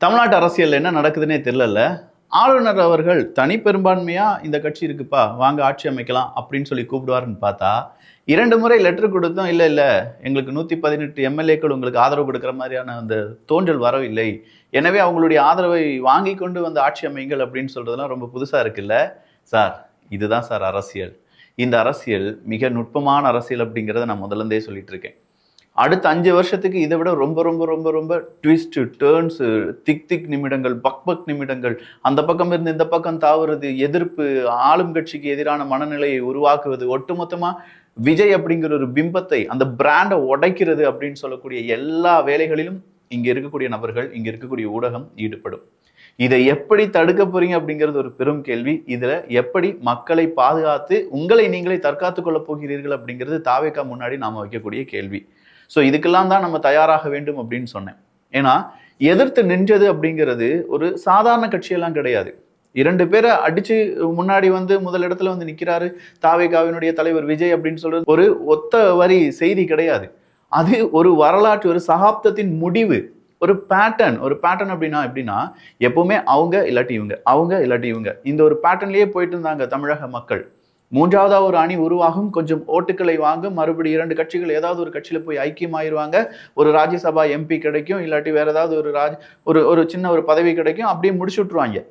தமிழ்நாட்டு அரசியல் என்ன நடக்குதுன்னே தெரியல. ஆளுநர் அவர்கள் தனி பெரும்பான்மையா இந்த கட்சி இருக்குப்பா, வாங்க ஆட்சி அமைக்கலாம் அப்படின்னு சொல்லி கூப்பிடுவாருன்னு பார்த்தா, 2 முறை லெட்டர் கொடுத்தும் இல்ல இல்ல எங்களுக்கு 118 எம்எல்ஏக்கள் உங்களுக்கு ஆதரவு கொடுக்குற மாதிரியான அந்த தோன்றல் வரவில்லை. எனவே அவங்களுடைய ஆதரவை வாங்கி கொண்டு வந்து ஆட்சி அமைங்கள் அப்படின்னு சொல்றதெல்லாம் ரொம்ப புதுசா இருக்குல்ல. சார், இதுதான் சார் அரசியல். இந்த அரசியல் மிக நுட்பமான அரசியல் அப்படிங்கிறத நான் முதல்ல இருந்தே சொல்லிட்டு இருக்கேன். அடுத்த 5 வருஷத்துக்கு இதை விட ரொம்ப ரொம்ப ரொம்ப ரொம்ப ட்விஸ்ட் டேர்ன்ஸ், திக் நிமிடங்கள், பக் நிமிடங்கள், அந்த பக்கம் இருந்து இந்த பக்கம் தாவுறது, எதிர்ப்பு, ஆளும் கட்சிக்கு எதிரான மனநிலையை உருவாக்குவது, ஒட்டுமொத்தமா விஜய் அப்படிங்கிற ஒரு பிம்பத்தை, அந்த பிராண்டை உடைக்கிறது அப்படின்னு சொல்லக்கூடிய எல்லா வேலைகளிலும் இங்க இருக்கக்கூடிய நபர்கள், இங்க இருக்கக்கூடிய ஊடகம் ஈடுபடும். இதை எப்படி தடுக்க போறீங்க அப்படிங்கிறது ஒரு பெரும் கேள்வி. இதுல எப்படி மக்களை பாதுகாத்து உங்களை நீங்களே தற்காத்துக் கொள்ள போகிறீர்கள் அப்படிங்கிறது தாவேகா முன்னாடி நாம வைக்கக்கூடிய கேள்வி. ஸோ இதுக்கெல்லாம் தான் நம்ம தயாராக வேண்டும் அப்படின்னு சொன்னேன். ஏன்னா எதிர்த்து நின்றது அப்படிங்கிறது ஒரு சாதாரண கட்சியெல்லாம் கிடையாது. 2 பேரை அடிச்சு முன்னாடி வந்து முதல் இடத்துல வந்து நிற்கிறாரு தாவேகாவினுடைய தலைவர் விஜய் அப்படின்னு சொல்றது ஒரு ஒத்த வரி செய்தி கிடையாது. அது ஒரு வரலாற்று, ஒரு சகாப்தத்தின் முடிவு, ஒரு பேட்டர்ன் அப்படின்னா எப்படின்னா எப்பவுமே அவங்க இல்லாட்டி இவங்க, அவங்க இல்லாட்டி இவங்க, இந்த ஒரு பேட்டர்ன்லயே போயிட்டு இருந்தாங்க தமிழக மக்கள். 3வது ஒரு அணி உருவாகும், கொஞ்சம் ஓட்டுக்களை வாங்கும், மறுபடியும் 2 கட்சிகள் ஏதாவது ஒரு கட்சியில போய் ஐக்கியமாயிருவாங்க, ஒரு ராஜ்யசபா எம்பி கிடைக்கும், இல்லாட்டி வேற ஏதாவது ஒரு சின்ன ஒரு பதவி கிடைக்கும், அப்படியே முடிச்சு விட்டுருவாங்க.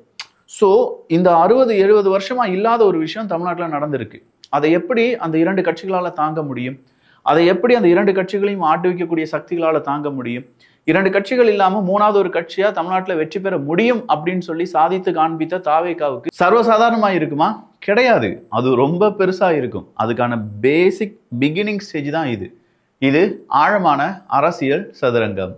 ஸோ இந்த 60-70 வருஷமா இல்லாத ஒரு விஷயம் தமிழ்நாட்டில் நடந்திருக்கு. அதை எப்படி அந்த 2 கட்சிகளால் தாங்க முடியும்? அதை எப்படி அந்த 2 கட்சிகளையும் ஆட்டு வைக்கக்கூடிய சக்திகளால் தாங்க முடியும்? 2 கட்சிகள் இல்லாம 3வது ஒரு கட்சியா தமிழ்நாட்டில் வெற்றி பெற முடியும் அப்படின்னு சொல்லி சாதித்து காண்பித்த தாவேகாவுக்கு சர்வசாதாரணமா இருக்குமா? கிடையாது. அது ரொம்ப பெருசா இருக்கும். அதுக்கான பேசிக் பிகினிங் ஸ்டேஜ் தான் இது. இது ஆழமான அரசியல் சதுரங்கம்.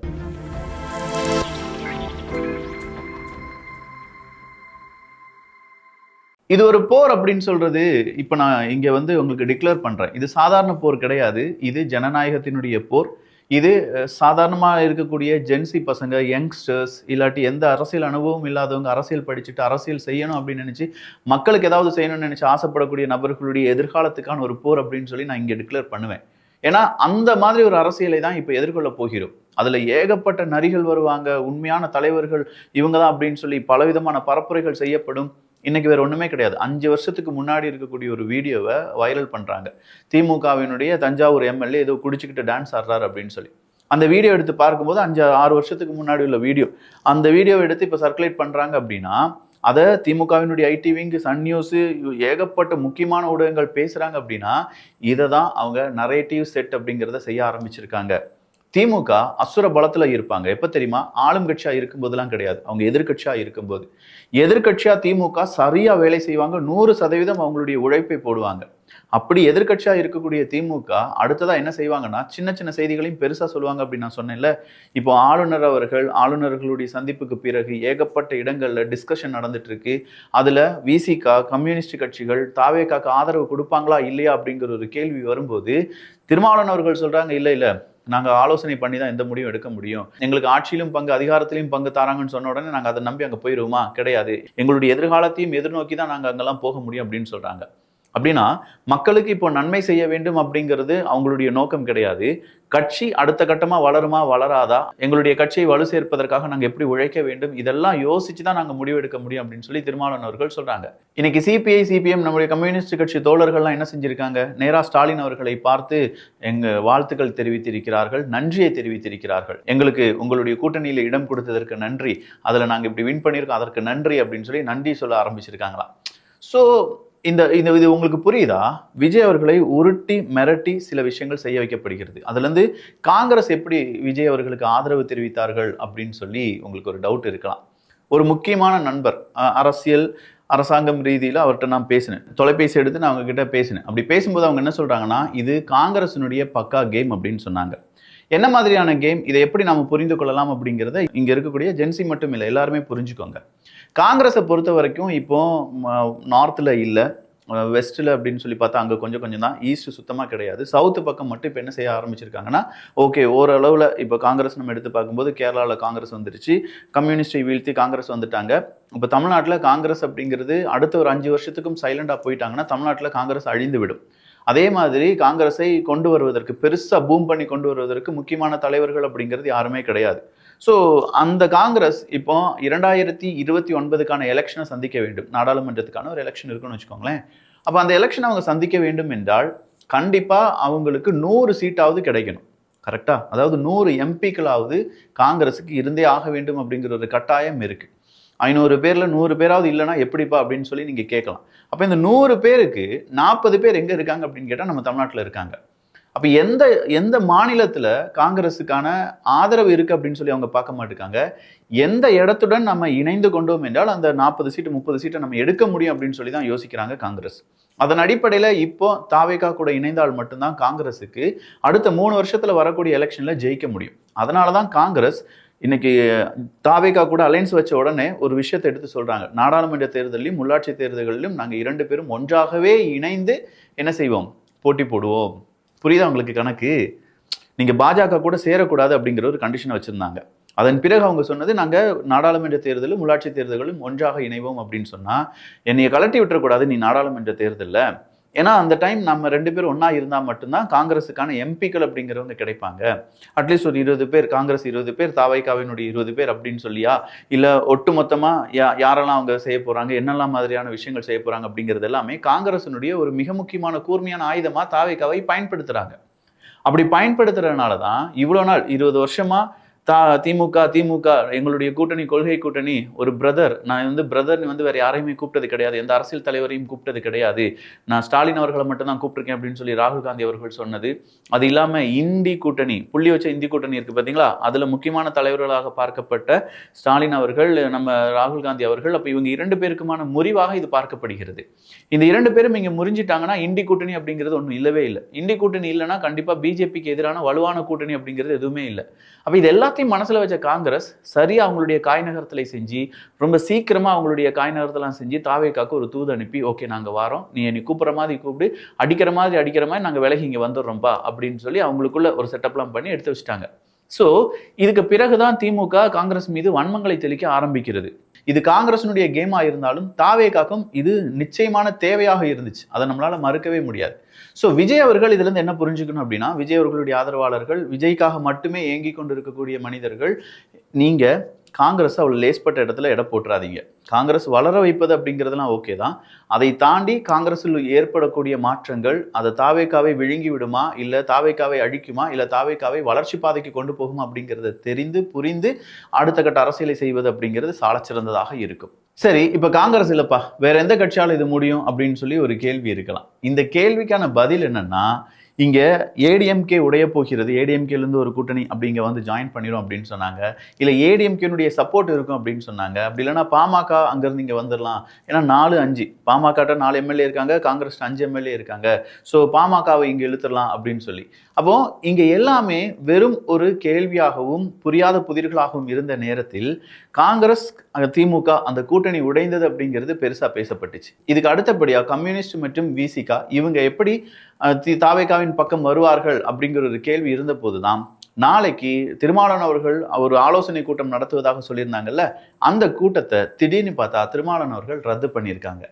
இது ஒரு போர் அப்படின்னு சொல்றது இப்ப நான் இங்க வந்து உங்களுக்கு டிக்ளேர் பண்றேன். இது சாதாரண போர் கிடையாது. இது ஜனநாயகத்தினுடைய போர். இது சாதாரணமாக இருக்கக்கூடிய ஜென்சி பசங்க, யங்ஸ்டர்ஸ், இல்லாட்டி எந்த அரசியல் அனுபவம் இல்லாதவங்க, அரசியல் படிச்சுட்டு அரசியல் செய்யணும் அப்படின்னு நினைச்சு, மக்களுக்கு ஏதாவது செய்யணும்னு நினைச்சு ஆசைப்படக்கூடிய நபர்களுடைய எதிர்காலத்துக்கான ஒரு போர் அப்படின்னு சொல்லி நான் இங்கே டிக்ளேர் பண்ணுவேன். ஏன்னா அந்த மாதிரி ஒரு அரசியலை தான் இப்போ எதிர்கொள்ள போகிறோம். அதுல ஏகப்பட்ட நரிகள் வருவாங்க, உண்மையான தலைவர்கள் இவங்க தான் அப்படின்னு சொல்லி பலவிதமான பரப்புரைகள் செய்யப்படும். இன்னைக்கு வேற ஒண்ணுமே கிடையாது. 5 வருஷத்துக்கு முன்னாடி இருக்கக்கூடிய ஒரு வீடியோவை வைரல் பண்றாங்க. திமுகவினுடைய தஞ்சாவூர் எம்எல்ஏ ஏதோ குடிச்சுக்கிட்டு டான்ஸ் ஆடுறாரு அப்படின்னு சொல்லி. அந்த வீடியோ எடுத்து பார்க்கும்போது 5-6 வருஷத்துக்கு முன்னாடி உள்ள வீடியோ. அந்த வீடியோவை எடுத்து இப்ப சர்க்குலேட் பண்றாங்க அப்படின்னா, அதை திமுகவினுடைய ஐடி விங், சன் நியூஸ், ஏகப்பட்ட முக்கியமான ஊடகங்கள் பேசுறாங்க அப்படின்னா, இதை தான் அவங்க நரேட்டிவ் செட் அப்படிங்கிறத செய்ய ஆரம்பிச்சிருக்காங்க. திமுக அசுர பலத்துல இருப்பாங்க. எப்ப தெரியுமா? ஆளும் கட்சியா இருக்கும்போதெல்லாம் கிடையாது. அவங்க எதிர்கட்சியா இருக்கும்போது. எதிர்கட்சியா திமுக சரியா வேலை செய்வாங்க. 100% அவங்களுடைய உழைப்பை போடுவாங்க. அப்படி எதிர்கட்சியா இருக்கக்கூடிய திமுக அடுத்ததா என்ன செய்வாங்கன்னா, சின்ன சின்ன செய்திகளையும் பெருசா சொல்லுவாங்க அப்படின்னு நான் சொன்னேன்ல. இப்போ ஆளுநர்களுடைய சந்திப்புக்கு பிறகு ஏகப்பட்ட இடங்கள்ல டிஸ்கஷன் நடந்துட்டு இருக்கு. அதுல விசிக, கம்யூனிஸ்ட் கட்சிகள் தாவேகாக்கு ஆதரவு கொடுப்பாங்களா இல்லையா அப்படிங்கிற ஒரு கேள்வி வரும்போது, திருமாவளவன் அவர்கள் சொல்றாங்க, இல்ல நாங்க ஆலோசனை பண்ணி தான் எந்த முடிவும் எடுக்க முடியும். எங்களுக்கு ஆட்சியிலும் பங்கு, அதிகாரத்திலையும் பங்கு தாராங்கன்னு சொன்ன உடனே நாங்க அதை நம்பி அங்க போயிருவோமா? கிடையாது. எங்களுடைய எதிர்காலத்தையும் எதிர்நோக்கி தான் நாங்க அங்கெல்லாம் போக முடியும் அப்படின்னு சொல்றாங்க. அப்படின்னா மக்களுக்கு இப்போ நன்மை செய்ய வேண்டும் அப்படிங்கிறது அவங்களுடைய நோக்கம் கிடையாது. கட்சி அடுத்த கட்டமா வளருமா வளராதா, எங்களுடைய கட்சியை வலு சேர்ப்பதற்காக நாங்க எப்படி உழைக்க வேண்டும், இதெல்லாம் யோசிச்சு தான் நாங்க முடிவெடுக்க முடியும் அப்படின்னு சொல்லி திருமாவளவன் அவர்கள் சொல்றாங்க. இன்னைக்கு சிபிஐ, சிபிஎம், நம்முடைய கம்யூனிஸ்ட் கட்சி தோழர்கள்லாம் என்ன செஞ்சிருக்காங்க? நேரா ஸ்டாலின் அவர்களை பார்த்து எங்க வாழ்த்துக்கள் தெரிவித்திருக்கிறார்கள், நன்றியை தெரிவித்திருக்கிறார்கள். எங்களுக்கு உங்களுடைய கூட்டணியில இடம் கொடுத்ததற்கு நன்றி, அதுல நாங்க இப்படி வின் பண்ணியிருக்கோம், அதற்கு நன்றி அப்படின்னு சொல்லி நன்றி சொல்ல ஆரம்பிச்சிருக்காங்களா. ஸோ இது உங்களுக்கு புரியுதா? விஜய் அவர்களை உருட்டி மிரட்டி சில விஷயங்கள் செய்ய வைக்கப்படுகிறது. அதுல இருந்து காங்கிரஸ் எப்படி விஜய் அவர்களுக்கு ஆதரவு தெரிவித்தார்கள் அப்படின்னு சொல்லி உங்களுக்கு ஒரு டவுட் இருக்கலாம். ஒரு முக்கியமான நண்பர், அரசாங்கம் ரீதியில் அவர்கிட்ட நான் பேசினேன். தொலைபேசி எடுத்து நான் அவங்க கிட்ட பேசினேன். அப்படி பேசும்போது அவங்க என்ன சொல்றாங்கன்னா, இது காங்கிரசினுடைய பக்கா கேம் அப்படின்னு சொன்னாங்க. என்ன மாதிரியான கேம், இதை எப்படி நாம புரிந்து கொள்ளலாம் அப்படிங்கிறத இங்க இருக்கக்கூடிய ஜென்சி மட்டும் இல்லை, எல்லாருமே புரிஞ்சுக்கோங்க. காங்கிரஸை பொறுத்த வரைக்கும் இப்போ நார்த்தில் இல்லை, வெஸ்ட்டில் அப்படின்னு சொல்லி பார்த்தா அங்கே கொஞ்சம் தான், ஈஸ்ட் சுத்தமாக கிடையாது. சவுத்து பக்கம் மட்டும் இப்போ என்ன செய்ய ஆரம்பிச்சிருக்காங்கன்னா, ஓகே ஓரளவில் இப்போ காங்கிரஸ் நம்ம எடுத்து பார்க்கும்போது கேரளாவில் காங்கிரஸ் வந்துருச்சு, கம்யூனிஸ்டை வீழ்த்தி காங்கிரஸ் வந்துட்டாங்க. இப்போ தமிழ்நாட்டில் காங்கிரஸ் அப்படிங்கிறது அடுத்த ஒரு 5 வருஷத்துக்கும் சைலண்டாக போயிட்டாங்கன்னா தமிழ்நாட்டில் காங்கிரஸ் அழிந்து விடும். அதே மாதிரி காங்கிரஸை கொண்டு வருவதற்கு, பெருசாக பூம் பண்ணி கொண்டு வருவதற்கு முக்கியமான தலைவர்கள் அப்படிங்கிறது யாருமே கிடையாது. ஸோ அந்த காங்கிரஸ் இப்போ 2029க்கான எலெக்ஷனை சந்திக்க வேண்டும், நாடாளுமன்றத்துக்கான ஒரு எலெக்ஷன் இருக்குன்னு வச்சுக்கோங்களேன். அப்போ அந்த எலெக்ஷனை அவங்க சந்திக்க வேண்டும் என்றால் கண்டிப்பா அவங்களுக்கு 100 சீட்டாவது கிடைக்கணும். கரெக்டா? அதாவது 100 எம்பிக்களாவது காங்கிரஸுக்கு இருந்தே ஆக வேண்டும் அப்படிங்கிற ஒரு கட்டாயம் இருக்கு. 500 பேர்ல 100 பேராவது இல்லைன்னா எப்படிப்பா அப்படின்னு சொல்லி நீங்க கேட்கலாம். அப்ப இந்த 100 பேருக்கு 40 பேர் எங்க இருக்காங்க அப்படின்னு கேட்டா நம்ம தமிழ்நாட்டில் இருக்காங்க. அப்ப எந்த எந்த மாநிலத்துல காங்கிரஸுக்கான ஆதரவு இருக்கு அப்படின்னு சொல்லி அவங்க பார்க்க மாட்டாங்க. எந்த இடத்துடன் நம்ம இணைந்து கொண்டோம் என்றால் அந்த 40 சீட்டு 30 சீட்டை நம்ம எடுக்க முடியும் அப்படின்னு சொல்லி தான் யோசிக்கிறாங்க காங்கிரஸ். அதன் அடிப்படையில இப்போ தாவேகா கூட இணைந்தால் மட்டும்தான் காங்கிரஸுக்கு அடுத்த 3 வருஷத்துல வரக்கூடிய எலெக்ஷன்ல ஜெயிக்க முடியும். அதனாலதான் காங்கிரஸ் இன்னைக்கு தாவேகா கூட அலைன்ஸ் வச்ச உடனே ஒரு விஷயத்தை எடுத்து சொல்றாங்க. நாடாளுமன்ற தேர்தலிலும் உள்ளாட்சி தேர்தல்களிலும் நாங்க 2 பேரும் ஒன்றாகவே இணைந்து என்ன செய்வோம், போட்டி போடுவோம். புரியுதா உங்களுக்கு கணக்கு? நீங்க பாஜக கூட சேரக்கூடாது அப்படிங்கிற ஒரு கண்டிஷனை வச்சிருந்தாங்க. அதன் பிறகு அவங்க சொன்னது நாங்க நாடாளுமன்ற தேர்தலும் உள்ளாட்சி தேர்தல்களும் ஒன்றாக இணைவோம் அப்படின்னு சொன்னா என்னைய கலட்டி விட்டுறக்கூடாது நீ நாடாளுமன்ற தேர்தலில். ஏன்னா அந்த டைம் நம்ம 2 பேரும் ஒன்னா இருந்தா மட்டும்தான் காங்கிரஸுக்கான எம்பிக்கள் அப்படிங்கிறவங்க கிடைப்பாங்க. அட்லீஸ்ட் ஒரு 20 பேர், காங்கிரஸ் 20 பேர், தாவைக்காவினுடைய 20 பேர் அப்படின்னு சொல்லியா, இல்ல ஒட்டு மொத்தமா யாரெல்லாம் அவங்க செய்ய போறாங்க, என்னெல்லாம் மாதிரியான விஷயங்கள் செய்ய போறாங்க அப்படிங்கிறது எல்லாமே காங்கிரஸினுடைய ஒரு மிக முக்கியமான கூர்மையான ஆயுதமா தாவைக்காவை பயன்படுத்துறாங்க. அப்படி பயன்படுத்துறதுனாலதான் இவ்வளவு நாள் 20 வருஷமா திமுக எங்களுடைய கூட்டணி, கொள்கை கூட்டணி, ஒரு பிரதர், நான் பிரதர்னு வேற யாரையுமே கூப்பிட்டது கிடையாது, எந்த அரசியல் தலைவரையும் கூப்பிட்டது கிடையாது, நான் ஸ்டாலின் அவர்களை மட்டும் தான் கூப்பிட்டிருக்கேன் அப்படின்னு சொல்லி ராகுல் காந்தி அவர்கள் சொன்னது. அது இல்லாம இந்தி கூட்டணி, புள்ளி வச்ச இந்தி கூட்டணி இருக்கு பாத்தீங்களா, அதுல முக்கியமான தலைவர்களாக பார்க்கப்பட்ட ஸ்டாலின் அவர்கள், நம்ம ராகுல் காந்தி அவர்கள், அப்ப இவங்க 2 பேருக்குமான முறிவாக இது பார்க்கப்படுகிறது. இந்த 2 பேரும் இங்க முறிஞ்சிட்டாங்கன்னா இந்தி கூட்டணி அப்படிங்கிறது ஒன்றும் இல்லவே இல்லை. இந்தி கூட்டணி இல்லைன்னா கண்டிப்பா பிஜேபிக்கு எதிரான வலுவான கூட்டணி அப்படிங்கிறது எதுவுமே இல்லை. அப்ப இது எல்லாத்தையும் மனசுல வச்ச காங்கிரஸ் சரியா அவங்களுடைய காய் நகர்த்தலை செஞ்சு ரொம்ப சீக்கிரமா அவங்களுடைய காய் நகர்த்தலாம் செஞ்சு தாவேக்காக்கு ஒரு தூது அனுப்பி, ஓகே நாங்க வாரோம், நீ கூப்பிடுற மாதிரி கூப்பிடு, அடிக்கிற மாதிரி நாங்க விலகி இங்க வந்துடுறோம்பா அப்படின்னு சொல்லி அவங்களுக்குள்ள ஒரு செட்டப்லாம் பண்ணி எடுத்து வச்சுட்டாங்க. சோ இதுக்கு பிறகுதான் திமுக காங்கிரஸ் மீது வன்மங்களை தெளிக்க ஆரம்பிக்கிறது. இது காங்கிரஸினுடைய கேமா இருந்தாலும் தாவேக்காக்கும் இது நிச்சயமான தேவையாக இருந்துச்சு, அதை நம்மளால மறுக்கவே முடியாது. ஸோ விஜய் அவர்கள் இதுல இருந்து என்ன புரிஞ்சுக்கணும் அப்படின்னா, விஜய் அவர்களுடைய ஆதரவாளர்கள், விஜய்க்காக மட்டுமே ஏங்கி கொண்டு இருக்கக்கூடிய மனிதர்கள், நீங்க காங்கிரஸ் அவ்வளவு லேஸ்பட்ட இடத்துல எடை போட்டுறாதீங்க. காங்கிரஸ் வளர வைப்பது அப்படிங்கிறதுலாம் ஓகே தான். அதை தாண்டி காங்கிரஸில் ஏற்படக்கூடிய மாற்றங்கள் அதை தாவேக்காவை விழுங்கி விடுமா, இல்லை தாவேக்காவை அழிக்குமா, இல்லை தாவேக்காவை வளர்ச்சி பாதைக்கு கொண்டு போகுமா அப்படிங்கிறத தெரிந்து புரிந்து அடுத்த கட்ட அரசியலை செய்வது அப்படிங்கிறது சாலச்சிறந்ததாக இருக்கும். சரி, இப்ப காங்கிரஸ் இல்லப்பா வேற எந்த கட்சியால இது முடியும் அப்படின்னு சொல்லி ஒரு கேள்வி இருக்கலாம். இந்த கேள்விக்கான பதில் என்னன்னா, இங்க ஏடிஎம்கே உடைய போகிறது, ஏடிஎம்கேல இருந்து ஒரு கூட்டணி அப்படிங்க ஜாயின் பண்ணிடும் அப்படின்னு சொன்னாங்க. இல்ல ஏடிஎம்கேனுடைய சப்போர்ட் இருக்கும் அப்படின்னு சொன்னாங்க. அப்படி இல்லைன்னா பாமக அங்கிருந்து இங்க வந்துடலாம், ஏன்னா 4-5 பாமக 4 எம்எல்ஏ இருக்காங்க, காங்கிரஸ் 5 எம்எல்ஏ இருக்காங்க, ஸோ பாமகவை இங்க இழுத்துடலாம் அப்படின்னு சொல்லி. அப்போ இங்க எல்லாமே வெறும் ஒரு கேள்வியாகவும் புரியாத புதிர்களாகவும் இருந்த நேரத்தில் காங்கிரஸ் திமுக அந்த கூட்டணி உடைந்தது அப்படிங்கிறது பெருசா பேசப்பட்டுச்சு. இதுக்கு அடுத்தபடியா கம்யூனிஸ்ட் மற்றும் விசிகா இவங்க எப்படி தாவேகாவின் பக்கம் வருவார்கள் அப்படிங்கிற ஒரு கேள்வி இருந்த போதுதான் நாளைக்கு திருமாவளவன் அவர்கள் ஒரு ஆலோசனை கூட்டம் நடத்துவதாக சொல்லியிருந்தாங்கல்ல, அந்த கூட்டத்தை திடீர்னு பார்த்தா திருமாவளவன் அவர்கள் ரத்து பண்ணியிருக்காங்க.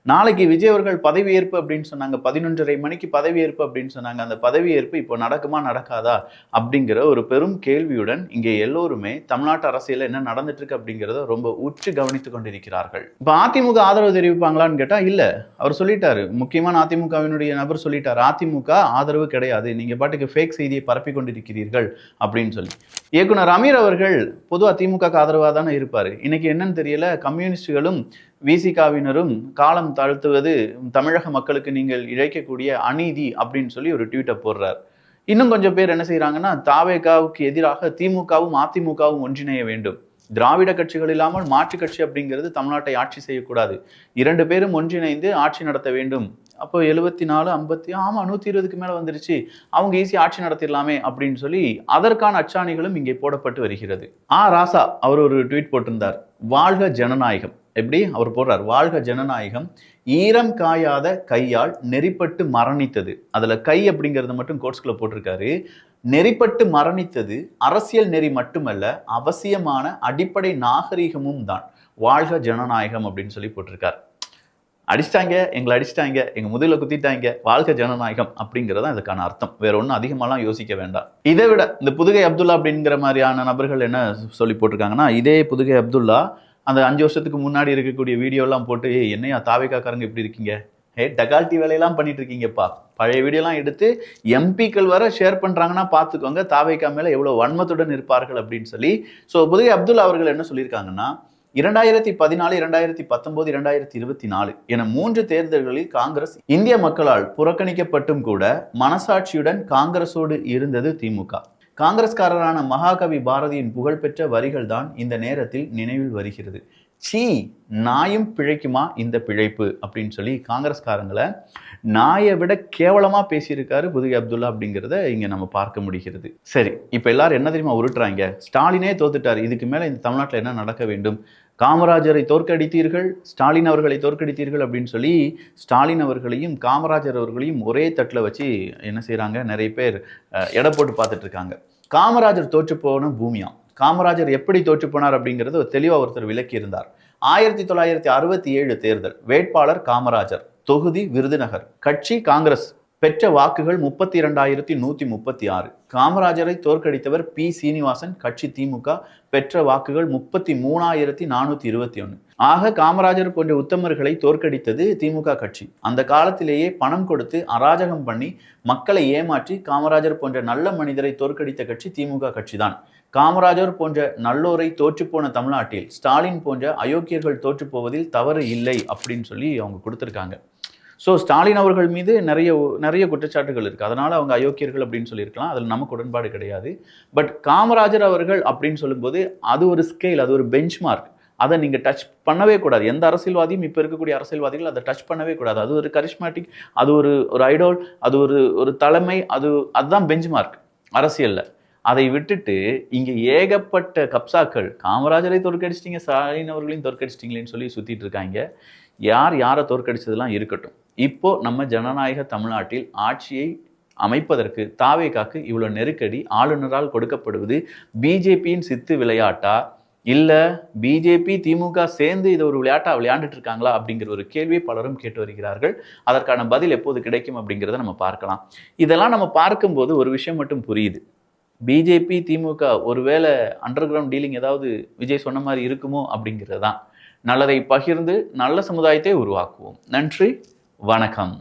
நாளைக்கு விஜய் அவர்கள் பதவியேற்பு அப்படின்னு சொன்னாங்க, 11:30 மணிக்கு பதவியேற்பு அப்படின்னு சொன்னாங்க. அந்த பதவியேற்பு இப்போ நடக்குமா நடக்காதா அப்படிங்கிற ஒரு பெரும் கேள்வியுடன் இங்கே எல்லோருமே தமிழ்நாட்டு அரசியல் என்ன நடந்துட்டு இருக்கு அப்படிங்கிறத ரொம்ப உற்று கவனித்துக் கொண்டிருக்கிறார்கள். இப்போ அதிமுக ஆதரவு தெரிவிப்பாங்களான்னு கேட்டா இல்ல, அவர் சொல்லிட்டாரு, முக்கியமான அதிமுகவினுடைய நபர் சொல்லிட்டாரு, அதிமுக ஆதரவு கிடையாது, நீங்க பாட்டுக்கு ஃபேக் செய்தியை பரப்பி கொண்டிருக்கிறீர்கள் அப்படின்னு சொல்லி. இயக்குனர் அமீர் அவர்கள் பொதுவாக திமுக ஆதரவாக தானே இருப்பாரு. இன்னைக்கு என்னன்னு தெரியல, கம்யூனிஸ்டுகளும் விசிகாவினரும் காலம் தாழ்த்துவது தமிழக மக்களுக்கு நீங்கள் இழைக்கக்கூடிய அநீதி அப்படின்னு சொல்லி ஒரு ட்வீட்டை போடுறார். இன்னும் கொஞ்சம் பேர் என்ன செய்யறாங்கன்னா, தாவேகாவுக்கு எதிராக திமுகவும் அதிமுகவும் ஒன்றிணைய வேண்டும், திராவிட கட்சிகள் இல்லாமல் மாற்று கட்சி அப்படிங்கிறது தமிழ்நாட்டை ஆட்சி செய்யக்கூடாது, 2 பேரும் ஒன்றிணைந்து ஆட்சி நடத்த வேண்டும். அப்போ 74 50 ஆமா 120க்கு மேல வந்துருச்சு, அவங்க ஈஸி ஆட்சி நடத்திடலாமே அப்படின்னு சொல்லி அதற்கான அச்சாணிகளும் இங்கே போடப்பட்டு வருகிறது. ராசா அவர் ஒரு ட்வீட் போட்டிருந்தார், வாழ்க ஜனநாயகம். எப்படி அவர் போடுறார், வாழ்க ஜனநாயகம், ஈரம் காயாத கையால் நெறிப்பட்டு மரணித்தது, அதுல கை அப்படிங்கறத மட்டும் கோட்ஸ்குள்ள போட்டிருக்காரு. நெறிப்பட்டு மரணித்தது அரசியல் நெறி மட்டுமல்ல, அவசியமான அடிப்படை நாகரீகமும் தான், வாழ்க ஜனநாயகம் அப்படின்னு சொல்லி போட்டிருக்கார். அடிச்சிட்டாங்க, எங்களை அடிச்சிட்டாங்க, எங்க முதுகுல குத்திட்டாங்க, வாழ்க்கை ஜனநாயகம் அப்படிங்கிறது தான் இதுக்கான அர்த்தம். வேற ஒன்றும் அதிகமாலாம் யோசிக்க வேண்டாம். இதை விட இந்த புதுகை அப்துல்லா அப்படிங்கிற மாதிரியான நபர்கள் என்ன சொல்லி போட்டிருக்காங்கன்னா, இதே புதுகை அப்துல்லா அந்த 5 வருஷத்துக்கு முன்னாடி இருக்கக்கூடிய வீடியோலாம் போட்டு, என்னையா தாவேக்காரங்க இப்படி இருக்கீங்க, டகால்ட்டி வேலையெல்லாம் பண்ணிட்டு இருக்கீங்கப்பா, பழைய வீடியோலாம் எடுத்து எம்பிக்கள் வர ஷேர் பண்றாங்கன்னா பார்த்துக்கோங்க, தாவேக்கா மேல எவ்வளவு வன்மத்துடன் இருப்பார்கள் அப்படின்னு சொல்லி. ஸோ புதுகை அப்துல்லா அவர்கள் என்ன சொல்லியிருக்காங்கன்னா, 2014, 2019, 2024 என 3 தேர்தல்களில் காங்கிரஸ் இந்திய மக்களால் புறக்கணிக்கப்பட்டும் கூட மனசாட்சியுடன் காங்கிரஸோடு இருந்தது திமுக. காங்கிரஸ்காரரான மகாகவி பாரதியின் புகழ்பெற்ற வரிகள் தான் இந்த நேரத்தில் நினைவில் வருகிறது. சீ, நாயும் பிழைக்குமா இந்த பிழைப்பு அப்படின்னு சொல்லி காங்கிரஸ்காரங்களை நாயை விட கேவலமா பேசியிருக்காரு புதுகை அப்துல்லா அப்படிங்கிறத இங்க நம்ம பார்க்க முடிகிறது. சரி, இப்ப எல்லாரும் என்ன தெரியுமா உருட்டுறாங்க, ஸ்டாலினே தோத்துட்டார், இதுக்கு மேல இந்த தமிழ்நாட்டில் என்ன நடக்க வேண்டும், காமராஜரை தோற்கடித்தீர்கள், ஸ்டாலின் அவர்களை தோற்கடித்தீர்கள் அப்படின்னு சொல்லி ஸ்டாலின் அவர்களையும் காமராஜர் அவர்களையும் ஒரே தட்டில் வச்சு என்ன செய்யறாங்க, நிறைய பேர் எடை போட்டு பார்த்துட்டு இருக்காங்க. காமராஜர் தோற்று போன பூமியா, காமராஜர் எப்படி தோற்று போனார் அப்படிங்கிறது தெளிவா ஒருத்தர் விளக்கி இருந்தார். 1967 தேர்தல், வேட்பாளர் காமராஜர், தொகுதி விருதுநகர், கட்சி காங்கிரஸ், பெற்ற வாக்குகள் 32,136. காமராஜரை தோற்கடித்தவர் பி சீனிவாசன், கட்சி திமுக, பெற்ற வாக்குகள் 33,421. ஆக காமராஜர் போன்ற உத்தமர்களை தோற்கடித்தது திமுக கட்சி. அந்த காலத்திலேயே பணம் கொடுத்து அராஜகம் பண்ணி மக்களை ஏமாற்றி காமராஜர் போன்ற நல்ல மனிதரை தோற்கடித்த கட்சி திமுக கட்சி தான். காமராஜர் போன்ற நல்லோரை தோற்றுப்போன தமிழ்நாட்டில் ஸ்டாலின் போன்ற அயோக்கியர்கள் தோற்று போவதில் தவறு இல்லை அப்படின்னு சொல்லி அவங்க கொடுத்துருக்காங்க. ஸோ ஸ்டாலின் அவர்கள் மீது நிறைய குற்றச்சாட்டுகள் இருக்குது, அதனால் அவங்க அயோக்கியர்கள் அப்படின்னு சொல்லியிருக்கலாம், அதில் நமக்கு உடன்பாடு கிடையாது. பட் காமராஜர் அவர்கள் அப்படின்னு சொல்லும்போது அது ஒரு ஸ்கேல், அது ஒரு பெஞ்ச் மார்க், அதை நீங்கள் டச் பண்ணவே கூடாது. எந்த அரசியல்வாதியும் இப்போ இருக்கக்கூடிய அரசியல்வாதிகள் அதை டச் பண்ணவே கூடாது. அது ஒரு கரிஸ்மேட்டிக், அது ஒரு ஐடால், அது ஒரு தலைமை, அதுதான் பெஞ்ச் மார்க் அரசியலில். அதை விட்டுட்டு இங்கே ஏகப்பட்ட கப்சாக்கள், காமராஜரை தோற்கடிச்சிட்டிங்க, ஸ்டாலின் அவர்களையும் தோற்கடிச்சிட்டிங்களேன்னு சொல்லி சுற்றிட்டு இருக்காங்க. யாரை தோற்கடிச்சதெல்லாம் இருக்கட்டும், இப்போ நம்ம ஜனநாயக தமிழ்நாட்டில் ஆட்சியை அமைப்பதற்கு தாவேகாக்கு இவ்வளோ நெருக்கடி ஆளுநரால் கொடுக்கப்படுவது பிஜேபியின் சித்து விளையாட்டா, இல்லை பிஜேபி திமுக சேர்ந்து இதை ஒரு விளையாட்டா விளையாண்டுட்டு இருக்காங்களா அப்படிங்கிற ஒரு கேள்வியை பலரும் கேட்டு வருகிறார்கள். அதற்கான பதில் எப்போது கிடைக்கும் அப்படிங்கிறத நம்ம பார்க்கலாம். இதெல்லாம் நம்ம பார்க்கும்போது ஒரு விஷயம் மட்டும் புரியுது, பிஜேபி திமுக ஒருவேளை அண்டர் கிரவுண்ட் டீலிங் ஏதாவது விஜய் சொன்ன மாதிரி இருக்குமோ அப்படிங்கிறது தான். நல்லதை பகிர்ந்து நல்ல சமுதாயத்தை உருவாக்குவோம். நன்றி, வணக்கம்.